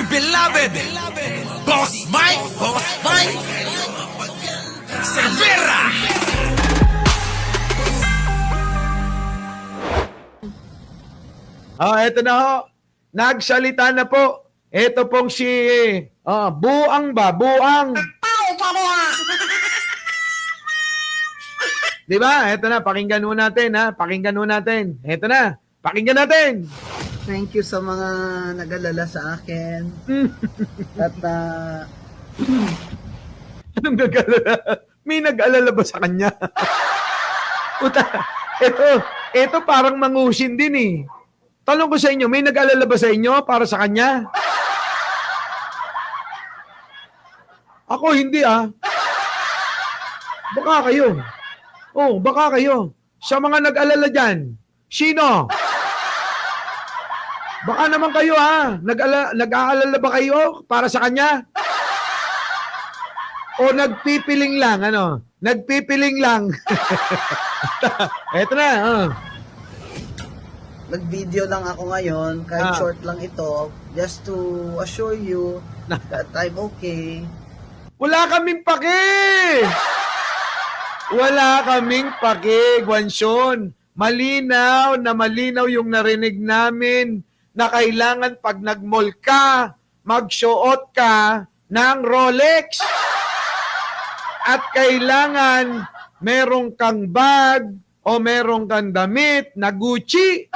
dear beloved, Boss Mike Cervera. Eto na ho. Nagsalita na po. Ito pong si Buang ba? Buang. Di ba? Ito na, pakinggan mo natin ha. Pakinggan mo natin. Ito na, pakinggan natin. Thank you sa mga nag-alala sa akin. At Anong nag-alala? May nag-alala ba sa kanya? Puta, ito parang mangusin din eh. Tanong ko sa inyo, may nag-alala ba sa inyo para sa kanya? Ako hindi ah. Baka kayo. Oh, baka kayo. Sa mga nag-alala dyan, sino? Baka naman kayo ha. Nag-aalala ba kayo para sa kanya? O nagpipiling lang, ano? Nagpipiling lang. Eto na, nag-video lang ako ngayon, kahit short lang ito, just to assure you that I'm okay. Wala kaming pake! Wala kaming pake, Guansyon. Malinaw na malinaw yung narinig namin na kailangan pag nag-mall ka, magsuot ka ng Rolex. At kailangan merong kang bag o merong kang damit na Gucci.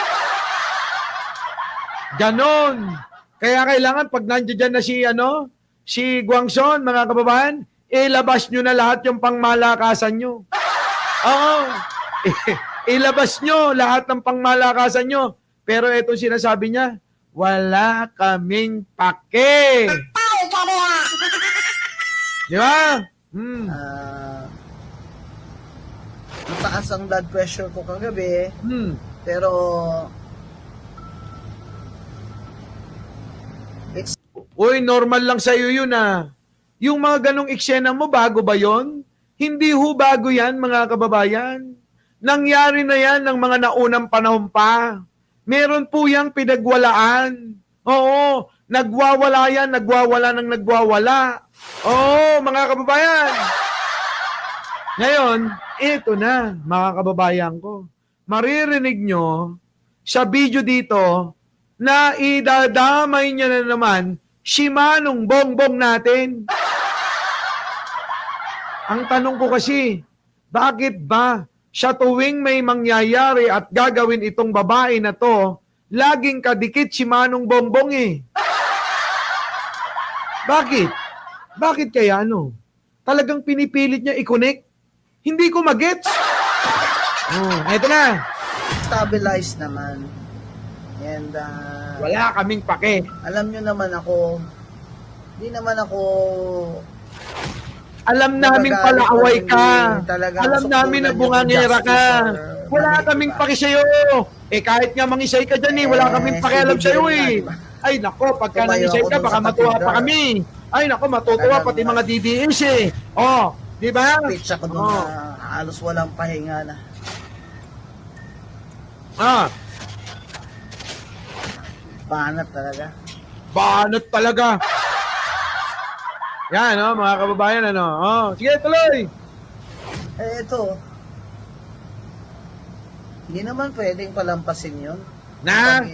Ganon. Kaya kailangan pag nandiyan na si Guangson, mga kababayan, ilabas nyo na lahat yung pangmalakasan nyo. Oo. Ilabas nyo lahat ng pangmalakasan nyo. Pero itong sinasabi niya, wala kaming pake. Di ba? Mataas ang blood pressure ko kagabi, pero Uy, normal lang sa'yo yun ah. Yung mga ganong eksena mo, bago ba yon? Hindi ho bago yan, mga kababayan. Nangyari na yan ng mga naunang panahon pa. Meron po yang pinagwalaan. Oo, nagwawala yan, nagwawala ng nagwawala. Oo, mga kababayan. Ngayon, ito na, mga kababayan ko. Maririnig nyo sa video dito na idadamay niya na naman si Manong Bongbong natin. Ang tanong ko kasi, bakit ba sa tuwing may mangyayari at gagawin itong babae na to, laging kadikit si Manong Bongbong eh? Bakit? Bakit kaya ano? Talagang pinipilit niya i-connect? Hindi ko magets. Eto na. stabilized naman. And Wala kaming pake. alam nyo naman ako, di naman ako Alam namin palaaway ka. Alam namin na bungangera ka. Wala kaming pake sa'yo. Eh kahit nga mangisay ka dyan eh, wala kaming pakialam sa'yo eh. Ay nako, pagka nangisay ka, baka matuwa pa kami. Ay nako, matutuwa pati mga DDS eh. Oh, di ba? speech ako doon na halos walang pahinga na. Banat talaga. Banat talaga. Yan, mga kababayan, sige, tuloy. Ito. Hindi naman pwedeng palampasin yun. Na? Pag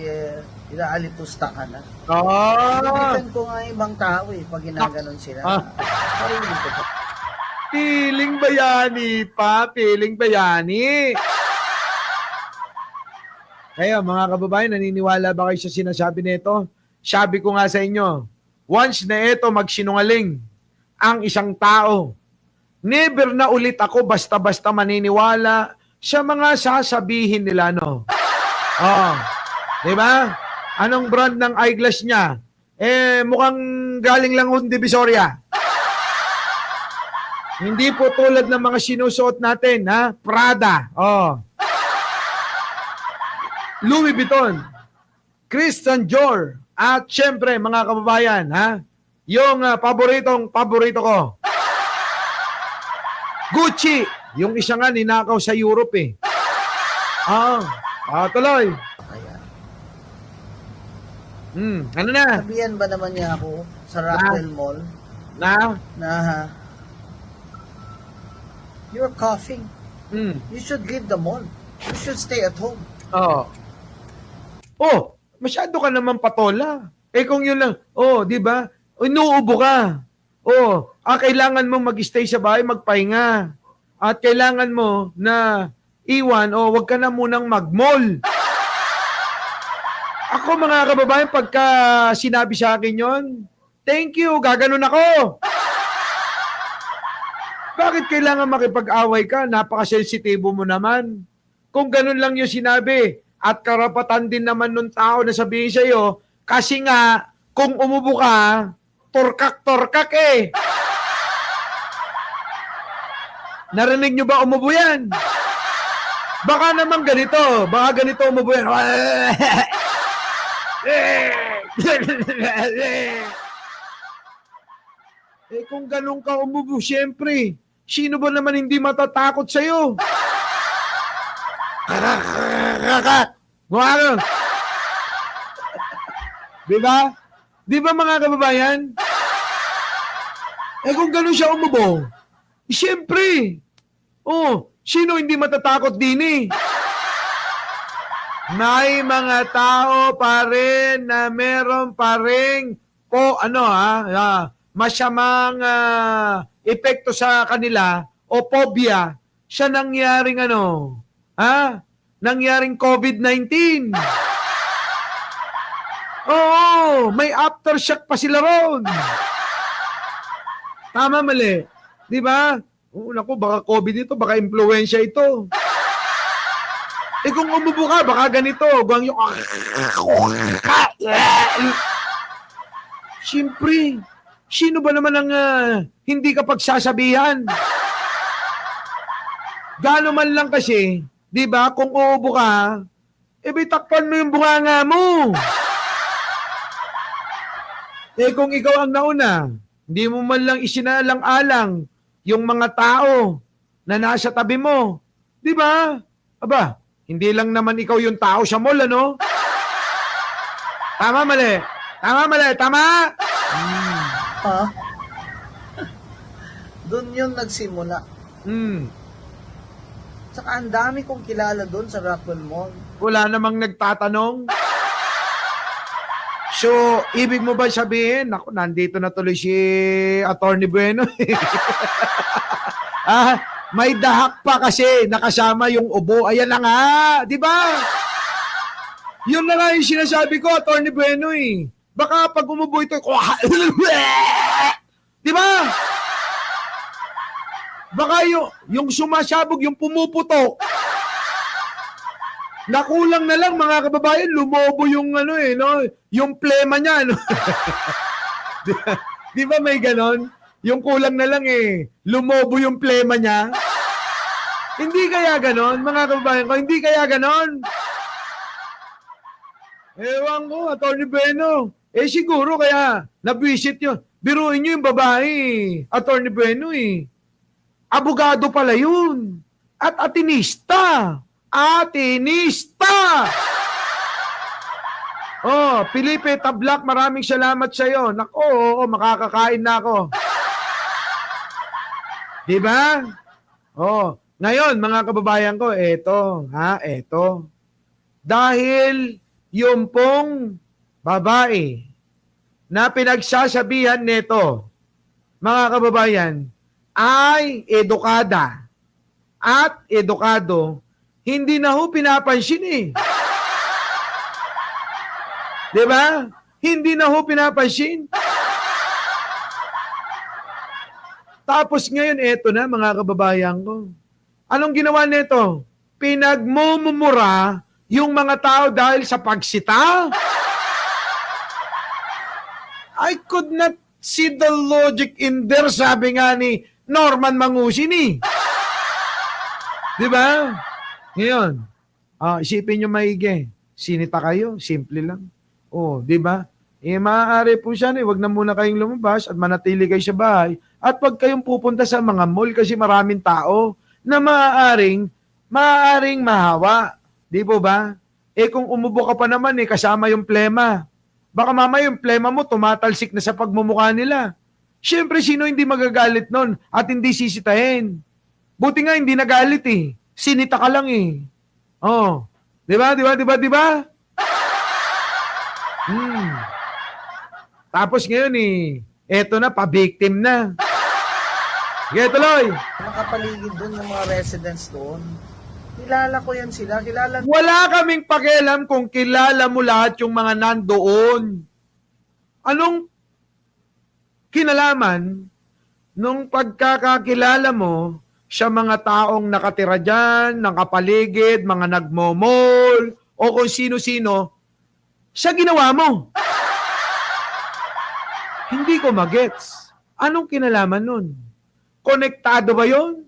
inaalipusta ka na. Oh. Pinipitan ko nga ibang tao pag ginaganon sila. Parinig ko to. Piling bayani pa, piling bayani. Kaya mga kababayan, naniniwala ba kayo sa sinasabi nito? Sabi ko nga sa inyo, once na ito magsinungaling ang isang tao, never na ulit ako basta-basta maniniwala sa mga sasabihin nila, no? Oo. Diba? Anong brand ng eyeglass niya? Mukhang galing lang ng Divisoria. Hindi po tulad ng mga sinusuot natin, ha? Prada. Louis Vuitton, Christian Dior, at syempre mga kababayan, yung paborito ko, Gucci, yung isa nga ninakaw sa Europe eh. Tuloy. Ano na? Sabihan ba naman niya ako sa Rockwell Mall Na? na you're coughing. Mm. You should leave the mall. You should stay at home. Oh. Masyado ka naman patola. Kung yun lang, di ba? Inuubo ka. Kailangan mo mag-stay sa bahay, magpahinga. At kailangan mo na iwan, wag ka na munang mag-mall. Ako mga kababayan, pagka sinabi sa akin yon, thank you, gaganon ako. Bakit kailangan makipag-away ka? Napaka-sensitibo mo naman. Kung ganun lang yung sinabi, at karapatan din naman nung tao na sabihin sa'yo, kasi nga, kung umubo ka, torkak-torkak eh. Narinig nyo ba umubo yan? Baka naman ganito. Baka ganito umubo yan. Kung ganun ka umubo, syempre, sino ba naman hindi matatakot sa'yo? Ano? Diba? Diba mga kababayan? Kung ganun siya umubo, syempre, sino hindi matatakot din eh? May mga tao pa rin na meron pa rin masamang epekto sa kanila o phobia sa nangyaring nangyaring COVID-19. Oo, may aftershock pa sila ron. Tama, mali. Di ba? Naku, baka COVID ito, baka influensya ito. Kung umubo ka, baka ganito. Siyempre, sino ba naman ang hindi ka pagsasabihan? Gano'n man lang kasi, di ba, kung uubo ka, takpan mo yung bunganga mo. Kung ikaw ang nauna, hindi mo man lang isinalang-alang yung mga tao na nasa tabi mo. Di ba? Aba, hindi lang naman ikaw yung tao sa mall, ano? Tama, mali. Tama, mali. Tama? Ha? Doon yung nagsimula. Saka ang dami kong kilala doon sa Rockwell Mall. Wala namang nagtatanong. So, ibig mo ba sabihin, naku, nandito na tuloy si Attorney Bueno. May dahak pa kasi nakasama yung ubo. Ayan na nga, di ba? Yun na nga yung sinasabi ko, Attorney Bueno eh. Baka pag umubo ito, di ba? Baka yung sumasabog, yung pumuputok. Nakulang na lang mga kababayan, lumobo yung yung plema niya, no? Di ba may ganon? Yung kulang na lang lumobo yung plema niya. Hindi kaya ganon, mga kababayan ko, hindi kaya ganon. Ewan ko, Attorney Bueno. Siguro kaya nabwisit yun. Biruin nyo yung babae, Attorney Bueno abogado pala yun. At atinista. Atinista! Felipe Tablak, maraming salamat sa iyo. Nako, makakakain na ako. Di ba? Ngayon, mga kababayan ko, eto. Dahil yung pong babae na pinagsasabihan nito, mga kababayan, ay edukada at edukado, hindi na ho pinapansin Di ba? Hindi na ho pinapansin. Tapos ngayon, eto na mga kababayan ko. Anong ginawa nito? Pinagmumura yung mga tao dahil sa pagsita. I could not see the logic in there, sabi nga ni Norman Mangusin Di ba? Ngayon, isipin nyo maigi. Sinita kayo, simple lang. Di ba? Maaari po siya wag na muna kayong lumabas at manatili kayo sa bahay. At wag kayong pupunta sa mga mall kasi maraming tao na maaaring mahawa. Di po ba? Kung umubo ka pa naman kasama yung plema. Baka mamaya yung plema mo tumatalsik na sa pagmumukha nila. Siyempre, sino hindi magagalit nun at hindi sisitahin? Buti nga hindi nagalit eh. Sinita ka lang eh. Oh. Di ba? Tapos ngayon eh, eto na, pa-victim na. Sige, tuloy. Nakapaligid dun ng mga residents doon. Kilala ko yan sila. Wala kaming pakialam kung kilala mo lahat yung mga nandoon. Anong kinalaman nung pagkakakilala mo sa mga taong nakatira dyan, nakapaligid, mga nagmomol, o kung sino-sino, sa ginawa mo? Hindi ko magets. Anong kinalaman nun? Konektado ba yon?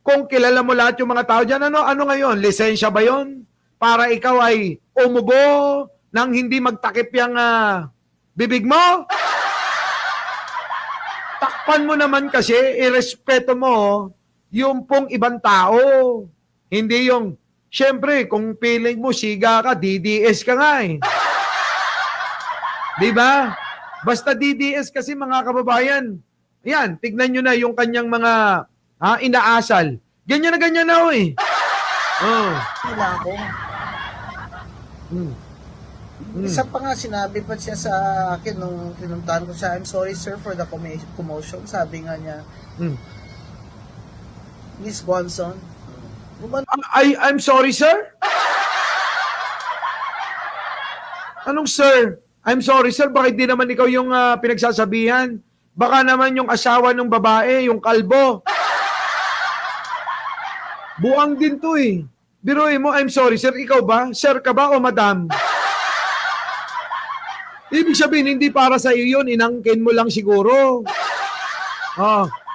Kung kilala mo lahat yung mga tao dyan, ano ngayon? Lisensya ba yon? Para ikaw ay umubo nang hindi magtakip yung bibig mo? Takpan mo naman kasi, irespeto mo yung pong ibang tao. Hindi yung, syempre, kung feeling mo siga ka, DDS ka nga eh. Diba? Basta DDS kasi mga kababayan, yan, tignan nyo na yung kanyang mga inaasal. Ganyan na ho eh. Oh. Kilala ko. Isa pa nga, sinabi pa siya sa akin nung pinuntahan ko siya, I'm sorry sir for the commotion. Sabi nga niya, Miss Gonson, I'm sorry, sir? Anong sir? I'm sorry, sir. Bakit di naman ikaw yung pinagsasabihan? Baka naman yung asawa ng babae, yung kalbo. Buang din to eh. Biruin mo, I'm sorry, sir. Ikaw ba? Sir ka ba o madam? Ibig sabihin, hindi para sa iyo yun. Inangkin mo lang siguro.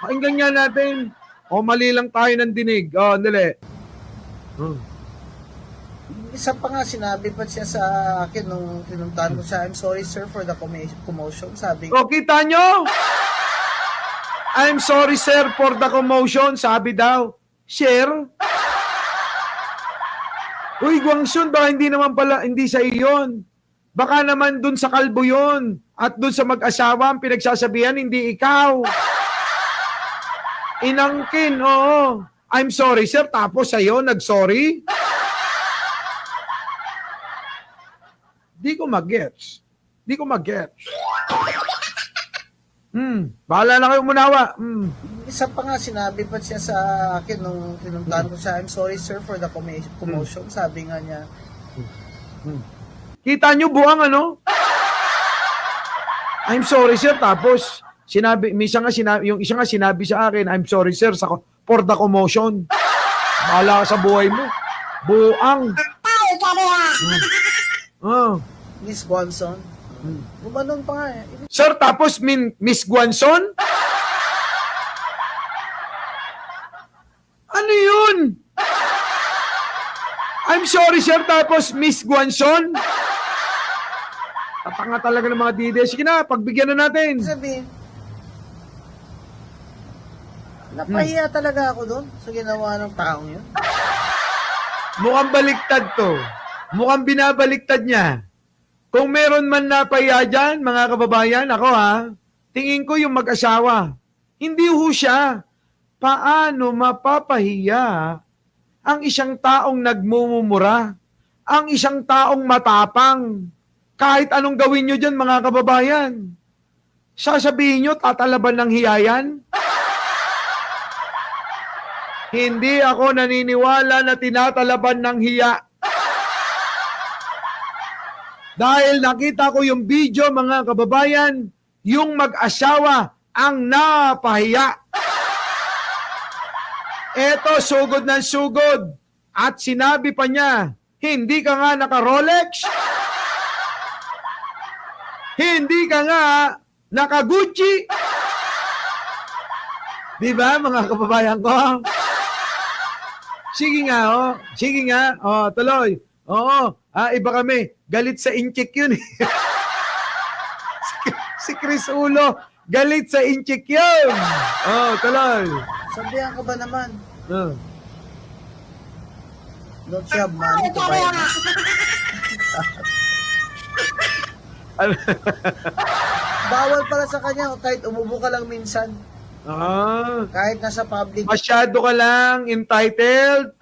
Pakinggan nga natin. Mali lang tayo ng dinig. Andali. isa pa nga, sinabi pa siya sa akin nung pinuntahan ko siya, I'm sorry sir for the commotion. Sabi kita nyo? I'm sorry sir for the commotion. Sabi daw. Sir? Uy, Guangsun, baka hindi naman pala, hindi sa iyon. Baka naman dun sa kalbo yun. At dun sa mag-asawa, ang pinagsasabihan, hindi ikaw. Inangkin, oo. I'm sorry, sir. Tapos sa'yo, nag-sorry? Di ko mag-gets. Bahala na kayo umunawa. isa pa nga, sinabi pa siya sa akin nung pinuntahan ko siya, I'm sorry sir for the commotion. Sabi nga niya, Kita nyo buang ano? I'm sorry sir. Tapos, yung isa nga sinabi sa akin, I'm sorry sir for the commotion. Bahala ka sa buhay mo. Buang. Miss Guanson. Gumanon pa nga eh. Sir, tapos Miss Guanson? Ano yun? I'm sorry sir, tapos Miss Guanson? Tatanga talaga ng mga DD. Sige na, pagbigyan na natin. Sabi, napahiya talaga ako doon sa ginawa ng taong yun. Mukhang baliktad to. Mukhang binabaliktad niya. Kung meron man napahiya dyan, mga kababayan, ako tingin ko yung mag-asawa. Hindi ho siya. Paano mapapahiya ang isang taong nagmumura? Ang isang taong matapang? Kahit anong gawin nyo dyan, mga kababayan. Sasabihin nyo, tatalaban ng hiyayan? Hindi ako naniniwala na tinatalaban ng hiya. Dahil nakita ko yung video, mga kababayan, yung mag-asawa ang napahiya. Eto, sugod ng sugod. At sinabi pa niya, hindi ka nga naka-Rolex? Hindi ka nga naka-Gucci? Diba, mga kababayan ko? Sige nga, tuloy. Oo, iba kami. Galit sa inchik yun. Si Chris Ulo, galit sa inchik yun. Tuloy. Sabihan ka ba naman? Don't you have money to buy it? Bawal pala sa kanya kahit umubo ka lang minsan. Ah, Kahit nasa public. masyado ka lang entitled.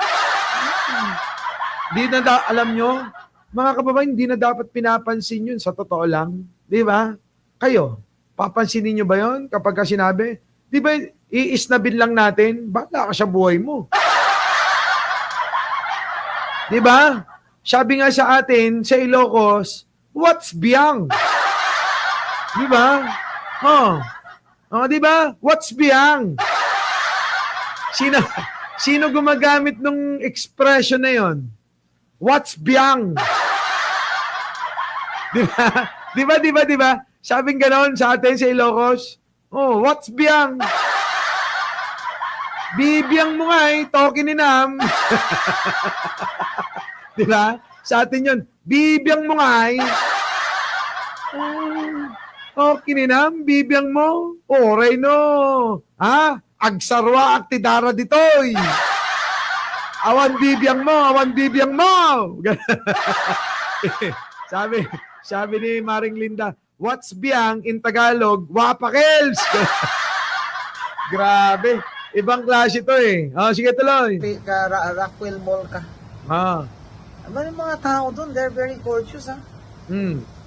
Di na alam nyo, mga kababayan, hindi na dapat pinapansin yun sa totoo lang. Di ba? Kayo, papansinin nyo ba yun kapag ka sinabi? Di ba, iisnabin lang natin, bala ka sa buhay mo. Di ba? Sabi nga sa atin, sa Ilocos, what's biyang? Di ba? Di ba? What's biyang? Sino gumagamit nung expression na yon? What's biyang? Di ba? Sabing ganon sa atin sa Ilocos. Oh, what's biyang? Bibiyang mo nga token ni Nam. Di ba? Sa atin yun, bibiyang mo nga token ni Nam, bibiyang mo. Oh, Reyno. Agsarwa aktidara ditoy. Awan bibiyang mo. sabi ni Maring Linda, what's biyang in Tagalog? Wapakels. Grabe. Ibang klase to sige tuloy. Rockwell Mall ka. Ano yung mga tao doon? They're very courteous, ha?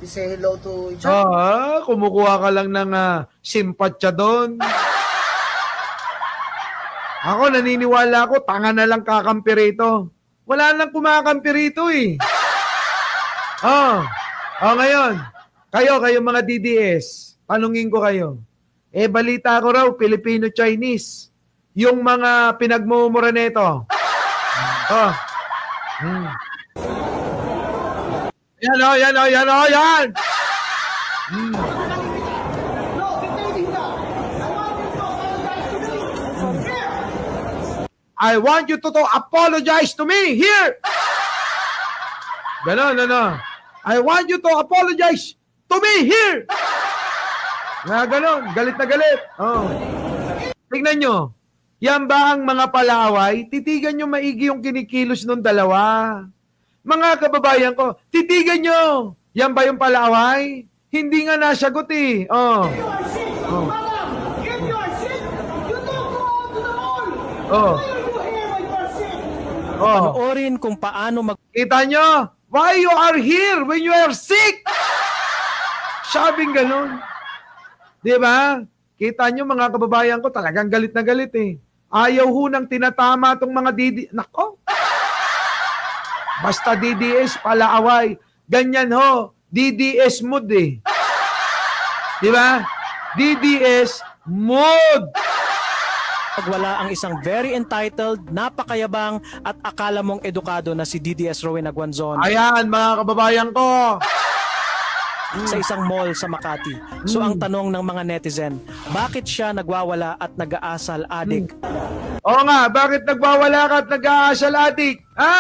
They say hello to each other. Kumukuha ka lang ng simpatya doon. Ako, naniniwala ko, tanga na lang kakampi rito. Wala nang kumakampi rito ngayon, kayo mga DDS, tanungin ko kayo. Balita ko raw, Filipino-Chinese. Yung mga pinagmumura nito. Yan. I want you to apologize to me here. Ganon. I want you to apologize to me here. Ganon, galit na galit. Tignan nyo. Yan ba ang mga palaway? Titigan nyo maigi yung kinikilos ng dalawa. Mga kababayan ko, titigan nyo. Yan ba yung palaway? Hindi nga nasagot Panoorin kung paano Kita nyo? Why you are here when you are sick? Sabing ganun. Di ba? Kita nyo mga kababayan ko, talagang galit na galit Ayaw ho nang tinatama tong mga Nako. Basta DDS, palaaway. Ganyan ho. DDS mood Di ba? DDS mood. wala ang isang very entitled, napakayabang at akala mong edukado na si DDS Rowen Aguanzon Ayan, mga kababayan ko. sa isang mall sa Makati. So ang tanong ng mga netizen, bakit siya nagwawala at nag-aasal adik? Oo nga, bakit nagwawala ka at nag-aasal adik? Ha?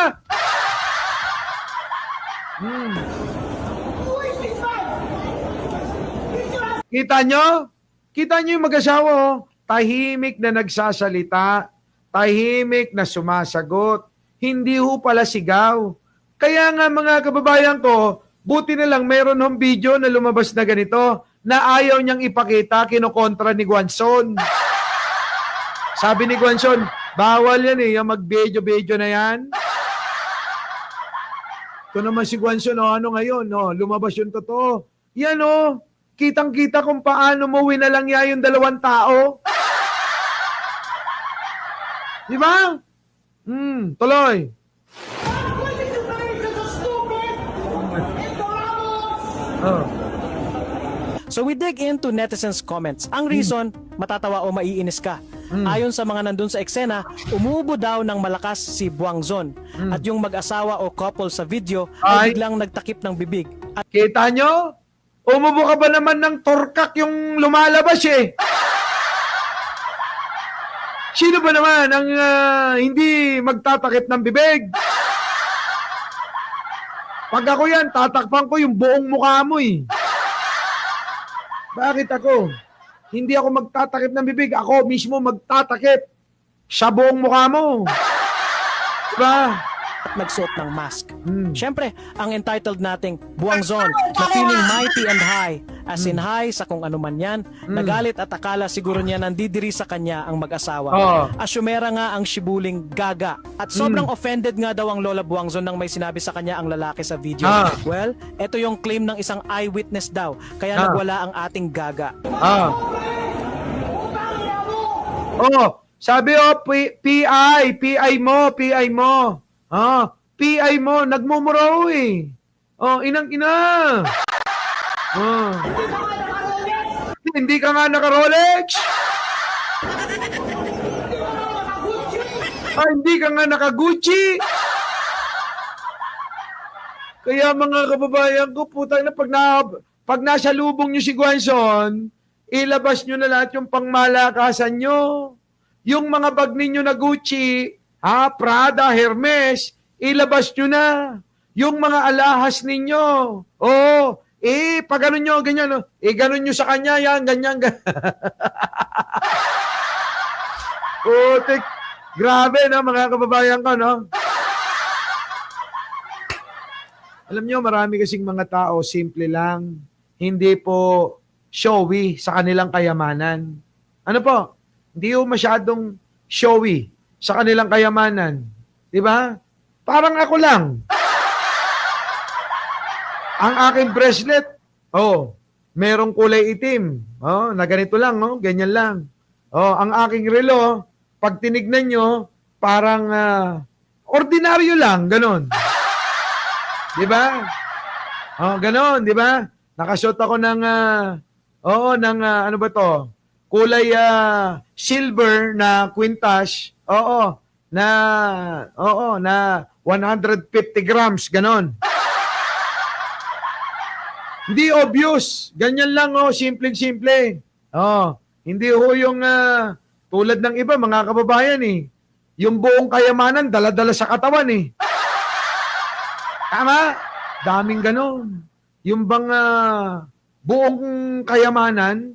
Kita nyo? Kita nyo yung mag-asawa tahimik na nagsasalita, tahimik na sumasagot, hindi ho pala sigaw. Kaya nga mga kababayan ko, buti na lang meron hong video na lumabas na ganito na ayaw niyang ipakita, kinokontra ni Guanzon. Sabi ni Guanzon, bawal yan yung mag-video na yan. Ito naman si Guanzon, ano ngayon, lumabas yung totoo. Yan kitang-kita kung paano mo winalangya yung dalawang tao. Di ba? Tuloy. So we dig into netizens' comments. Ang reason, matatawa o maiinis ka. Ayon sa mga nandun sa eksena, umuubo daw ng malakas si Buangzon. At yung mag-asawa o couple sa video ay biglang nagtakip ng bibig. At Kita nyo? Umubo ka ba naman ng torkak yung lumalabas Sino ba naman ang hindi magtatakip ng bibig? Pag ako yan, tatakpan ko yung buong mukha mo Bakit ako? Hindi ako magtatakip ng bibig. Ako mismo magtatakip sa buong mukha mo. Diba? at nagsuot ng mask. Mm. Siyempre, ang entitled nating Buangzon na feeling mighty and high, as in high sa kung ano man yan, nagalit at akala siguro niya nandidiri sa kanya ang mag-asawa. Oo. Asyumera nga ang shibuling gaga at sobrang offended nga daw ang Lola Buangzon nang may sinabi sa kanya ang lalaki sa video. Well, ito yung claim ng isang eyewitness daw, kaya nagwala ang ating gaga. Oh, sabi PI mo. PI mo, nagmumuraw eh. Inang-ina. Hindi ka nga naka-Rolex. Hindi ka nga naka-Gucci. Kaya mga kababayan ko, putang na, pag nasa lubong nyo si Guanzon, ilabas nyo na lahat yung pangmalakasan nyo. Yung mga bag ninyo na Gucci, Prada, Hermes, ilabas nyo na. Yung mga alahas ninyo. Pag ano nyo, ganyan, ganun nyo sa kanya, yan, ganyan. Grabe na, mga kababayan ko, no? Alam nyo, marami kasing mga tao, simple lang. Hindi po showy sa kanilang kayamanan. Ano po? Hindi po masyadong showy sa kanilang kayamanan. Diba? Parang ako lang. Ang aking bracelet, merong kulay itim. Na ganito lang, ganyan lang. Ang aking relo, pag tinignan nyo, parang ordinaryo lang, ganon. Diba? Ganon, diba? Nakasuot ako ng, ano ba to? Kulay silver na quintas. Na 150 grams, ganon. Hindi obvious. Ganyan lang, simpleng-simple. Hindi yung tulad ng iba, mga kababayan eh. Yung buong kayamanan, dala-dala sa katawan eh. Tama? Daming ganon. Yung bang buong kayamanan,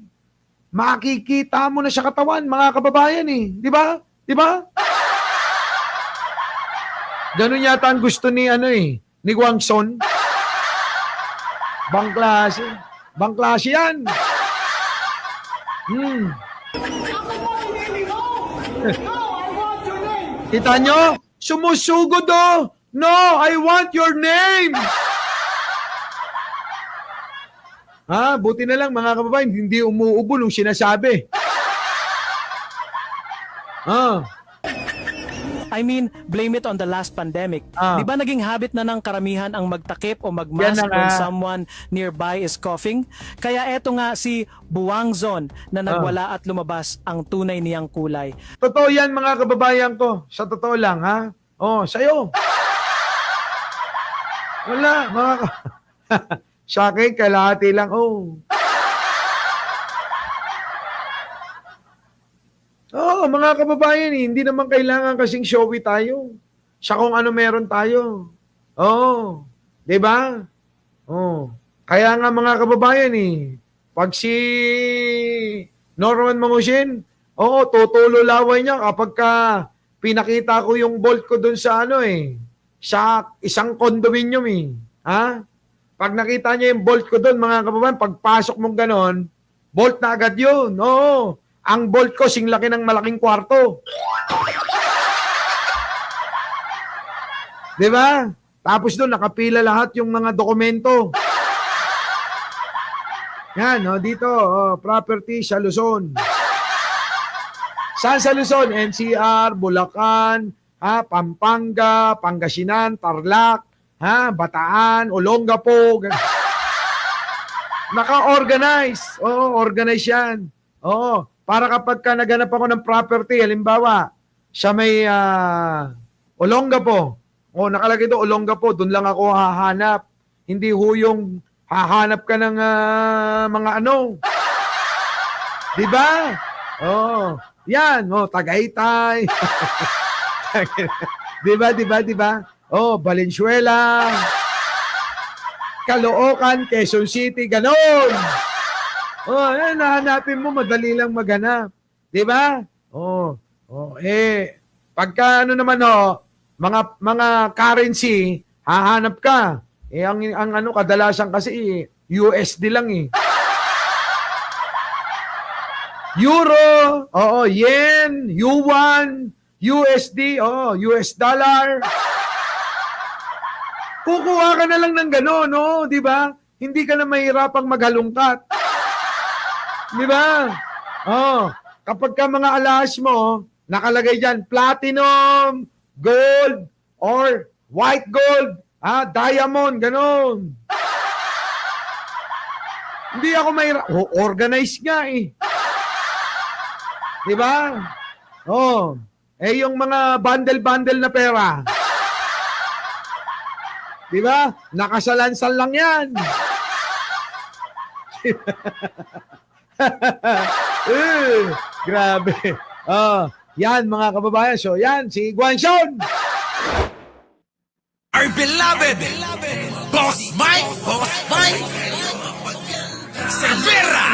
makikita mo na sa katawan, mga kababayan eh. Di ba? Di ba? Ganon yata ang gusto ni ni Guangzon. Bangklase. Bangklase yan. Kita nyo? Sumusugod No, I want your name. Buti na lang mga kababayan, hindi umuubo nung sinasabi. I mean, blame it on the last pandemic. Di ba naging habit na ng karamihan ang magtakip o magmask when someone nearby is coughing? Kaya eto nga si Buangzon na nagwala at lumabas ang tunay niyang kulay. Totoo yan mga kababayan ko. Sa totoo lang, sa'yo. Wala, mga sa akin, kalahati lang, mga kababayan, hindi naman kailangan kasing showy tayo. Sa kung ano meron tayo. Di ba? Kaya nga mga kababayan pag si Norman Mangushin, tutulo laway niya kapag pinakita ko yung bolt ko dun sa sa isang condominium Pag nakita niya yung bolt ko dun, mga kababayan, pagpasok mong ganon, bolt na agad yun. Ang bolt ko, singlaki ng malaking kwarto. Diba? Tapos doon, nakapila lahat yung mga dokumento. Yan, dito, property sa Luzon. Saan sa Luzon? NCR, Bulacan, Pampanga, Pangasinan, Tarlac, Bataan, Olongapo. Naka-organize. Organize yan. Para kapag naganap ako ng property, halimbawa, sa may Olongapo, nakalagay doon Olongapo, doon lang ako hahanap. Hindi yung hahanap ka ng mga Diba? Yan, Tagaytay. Diba? Valenzuela, Caloocan, Quezon City, ganon. Nahanapin mo, madali lang maghanap. Di ba? Pagka naman mga currency, hahanap ka. Ang ano kadalasan kasi USD lang eh. Euro, oo, yen, yuan, USD, US dollar. Kukuha ka na lang ng gano'n, no? Di ba? Hindi ka na mahirapang maghalungkat. Di ba? Kapag ka mga alahas mo, nakalagay dyan, platinum, gold, or white gold, diamond, gano'n. Hindi ako organize nga eh. Di ba? Yung mga bundle-bundle na pera. Di ba? Nakasalansal lang yan. Grabe. Yan mga kababayan. So yan, si Guanzon. Our beloved Boss Mike Cervera.